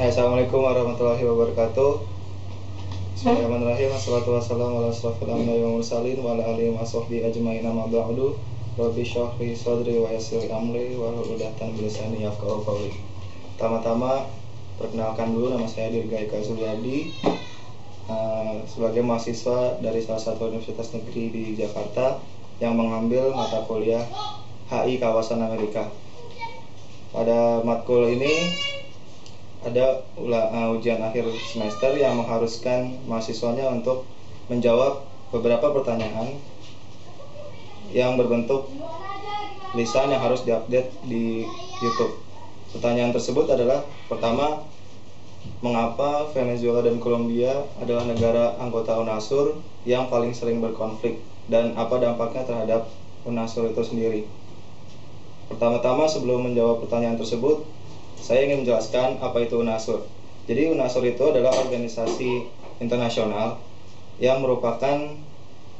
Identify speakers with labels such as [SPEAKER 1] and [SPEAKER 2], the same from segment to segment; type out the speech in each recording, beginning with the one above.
[SPEAKER 1] Assalamualaikum warahmatullahi wabarakatuh. Bismillahirrahmanirrahim. Wassalatu wassalamu ala asrofil anbiya'i wal mursalin wa ala alihi wa sahbihi ajmain, amma ba'du. Rabbi shrah li sadri wa yassir li amri wahlul 'uqdatam min lisani yafqahu qawli. Pertama-tama perkenalkan dulu, nama saya Dirga Eka Suryadi, sebagai mahasiswa dari salah satu universitas negeri di Jakarta yang mengambil mata kuliah HI Kawasan Amerika. Pada matkul ini ada ujian akhir semester yang mengharuskan mahasiswanya untuk menjawab beberapa pertanyaan yang berbentuk lisan yang harus diupdate di YouTube. Pertanyaan tersebut adalah: pertama, mengapa Venezuela dan Kolombia adalah negara anggota UNASUR yang paling sering berkonflik, dan apa dampaknya terhadap UNASUR itu sendiri? Pertama-tama, sebelum menjawab pertanyaan tersebut, saya ingin menjelaskan apa itu UNASUR. Jadi UNASUR itu adalah organisasi internasional yang merupakan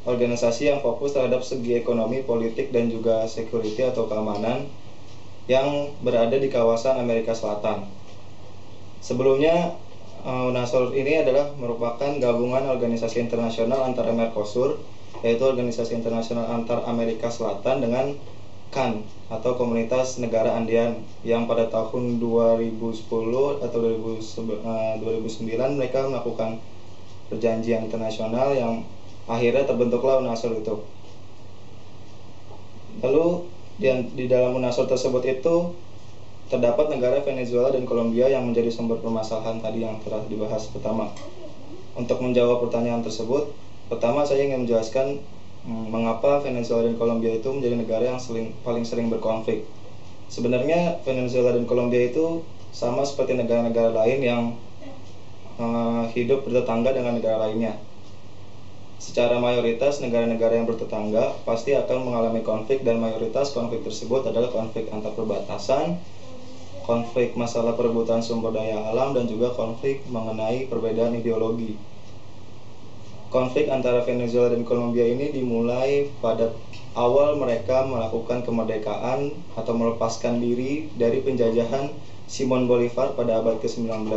[SPEAKER 1] organisasi yang fokus terhadap segi ekonomi, politik, dan juga security atau keamanan yang berada di kawasan Amerika Selatan. Sebelumnya, UNASUR ini adalah merupakan gabungan organisasi internasional antara Mercosur, yaitu organisasi internasional antar Amerika Selatan, dengan CAN atau Komunitas Negara Andean, yang pada tahun 2010 atau 2009 mereka melakukan perjanjian internasional yang akhirnya terbentuklah UNASUR itu. Lalu di dalam UNASUR tersebut itu terdapat negara Venezuela dan Kolombia yang menjadi sumber permasalahan tadi yang telah dibahas pertama. Untuk menjawab pertanyaan tersebut, pertama saya ingin menjelaskan mengapa Venezuela dan Kolombia itu menjadi negara yang paling sering berkonflik. Sebenarnya Venezuela dan Kolombia itu sama seperti negara-negara lain yang hidup bertetangga dengan negara lainnya. Secara mayoritas negara-negara yang bertetangga pasti akan mengalami konflik, dan mayoritas konflik tersebut adalah konflik antar perbatasan, konflik masalah perebutan sumber daya alam, dan juga konflik mengenai perbedaan ideologi. Konflik antara Venezuela dan Kolombia ini dimulai pada awal mereka melakukan kemerdekaan atau melepaskan diri dari penjajahan Simon Bolivar pada abad ke-19.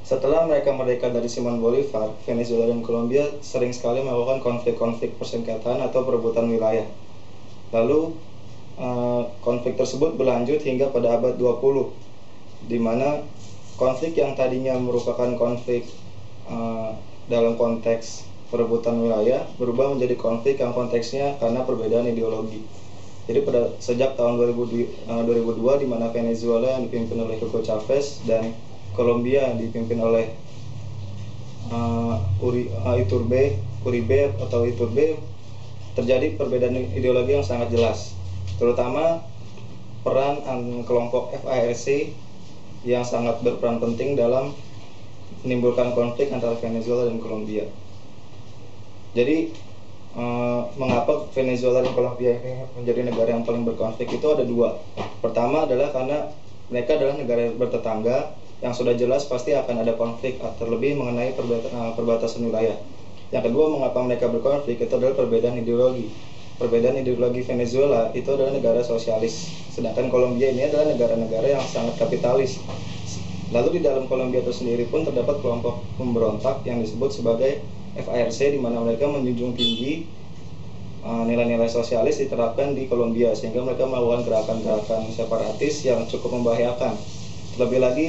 [SPEAKER 1] Setelah mereka merdeka dari Simon Bolivar, Venezuela dan Kolombia sering sekali melakukan konflik-konflik persengketaan atau perebutan wilayah. Lalu konflik tersebut berlanjut hingga pada abad 20, di mana konflik yang tadinya merupakan konflik dalam konteks perebutan wilayah berubah menjadi konflik yang konteksnya karena perbedaan ideologi. Jadi sejak tahun 2002, di mana Venezuela yang dipimpin oleh Hugo Chavez dan Kolombia yang dipimpin oleh Uribe, terjadi perbedaan ideologi yang sangat jelas, terutama peran kelompok FARC yang sangat berperan penting dalam menimbulkan konflik antara Venezuela dan Kolombia. Jadi mengapa Venezuela dan Kolombia ini menjadi negara yang paling berkonflik itu ada dua. Pertama adalah karena mereka adalah negara bertetangga yang sudah jelas pasti akan ada konflik, terlebih mengenai perbatasan wilayah. Yang kedua, mengapa mereka berkonflik itu adalah perbedaan ideologi. Perbedaan ideologi Venezuela itu adalah negara sosialis, sedangkan Kolombia ini adalah negara-negara yang sangat kapitalis. Lalu di dalam Kolombia itu sendiri pun terdapat kelompok pemberontak yang disebut sebagai FARC, di mana mereka menjunjung tinggi nilai-nilai sosialis diterapkan di Kolombia, sehingga mereka melakukan gerakan-gerakan separatis yang cukup membahayakan. Terlebih lagi,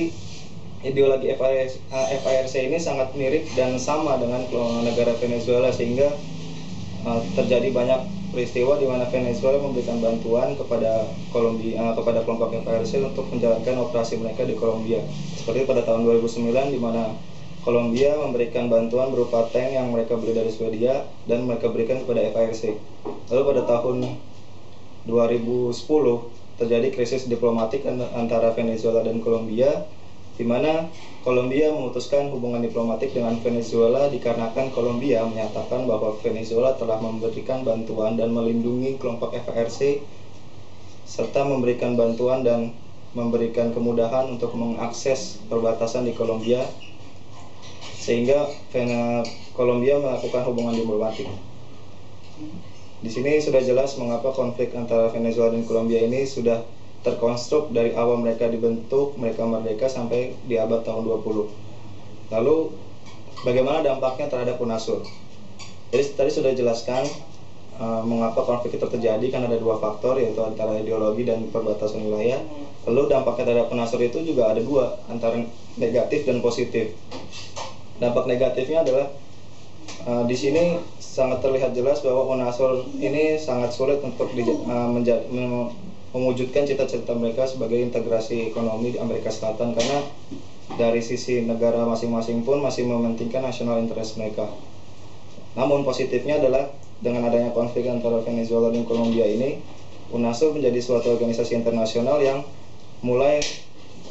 [SPEAKER 1] ideologi FARC ini sangat mirip dan sama dengan negara Venezuela, sehingga terjadi banyak peristiwa di mana Venezuela memberikan bantuan kepada kepada kelompok FARC untuk menjalankan operasi mereka di Kolombia. Seperti pada tahun 2009, di mana Kolombia memberikan bantuan berupa tank yang mereka beli dari Swedia dan mereka berikan kepada FARC. Lalu pada tahun 2010 terjadi krisis diplomatik antara Venezuela dan Kolombia, di mana Kolombia memutuskan hubungan diplomatik dengan Venezuela dikarenakan Kolombia menyatakan bahwa Venezuela telah memberikan bantuan dan melindungi kelompok FARC, serta memberikan bantuan dan memberikan kemudahan untuk mengakses perbatasan di Kolombia, sehingga Kolombia melakukan hubungan diplomatik. Di sini sudah jelas mengapa konflik antara Venezuela dan Kolombia ini sudah terkonstruk dari awal mereka dibentuk, mereka merdeka sampai di abad tahun 20. Lalu bagaimana dampaknya terhadap UNASUR? Jadi tadi sudah jelaskan mengapa konflik itu terjadi, karena ada dua faktor, yaitu antara ideologi dan perbatasan wilayah. Lalu dampaknya terhadap UNASUR itu juga ada dua, antara negatif dan positif. Dampak negatifnya adalah di sini sangat terlihat jelas bahwa UNASUR ini sangat sulit untuk mewujudkan cita-cita mereka sebagai integrasi ekonomi di Amerika Selatan, karena dari sisi negara masing-masing pun masih mementingkan national interest mereka. Namun positifnya adalah dengan adanya konflik antara Venezuela dan Kolombia ini, UNASUR menjadi suatu organisasi internasional yang mulai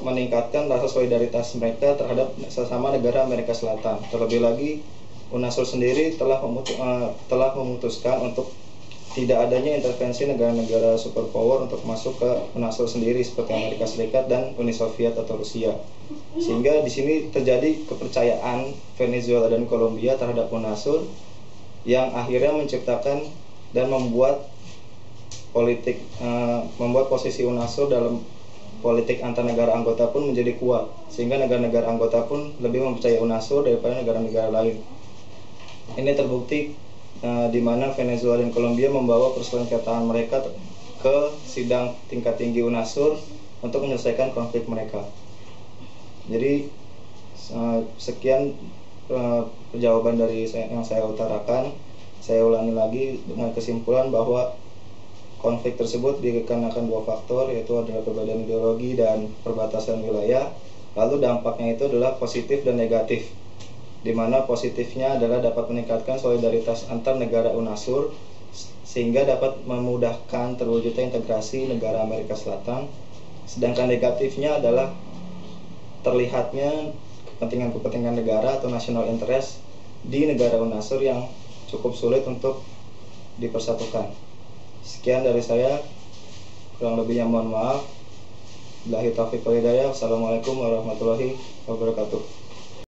[SPEAKER 1] meningkatkan rasa solidaritas mereka terhadap sesama negara Amerika Selatan. Terlebih lagi, UNASUR sendiri telah memutuskan untuk tidak adanya intervensi negara-negara superpower untuk masuk ke UNASUR sendiri seperti Amerika Serikat dan Uni Soviet atau Rusia. Sehingga di sini terjadi kepercayaan Venezuela dan Kolombia terhadap UNASUR yang akhirnya menciptakan dan membuat posisi UNASUR dalam politik antar negara anggota pun menjadi kuat, sehingga negara-negara anggota pun lebih mempercayai UNASUR daripada negara-negara lain. Ini terbukti di mana Venezuela dan Kolombia membawa persengketaan mereka ke sidang tingkat tinggi UNASUR untuk menyelesaikan konflik mereka. Jadi sekian jawaban dari yang saya utarakan. Saya ulangi lagi dengan kesimpulan bahwa konflik tersebut dikarenakan dua faktor, yaitu adalah perbedaan ideologi dan perbatasan wilayah. Lalu dampaknya itu adalah positif dan negatif, di mana positifnya adalah dapat meningkatkan solidaritas antar negara UNASUR sehingga dapat memudahkan terwujudnya integrasi negara Amerika Selatan. Sedangkan negatifnya adalah terlihatnya kepentingan negara atau national interest di negara UNASUR yang cukup sulit untuk dipersatukan. Sekian dari saya, kurang lebihnya mohon maaf. Billahi taufiq wal hidayah. Wassalamualaikum warahmatullahi wabarakatuh.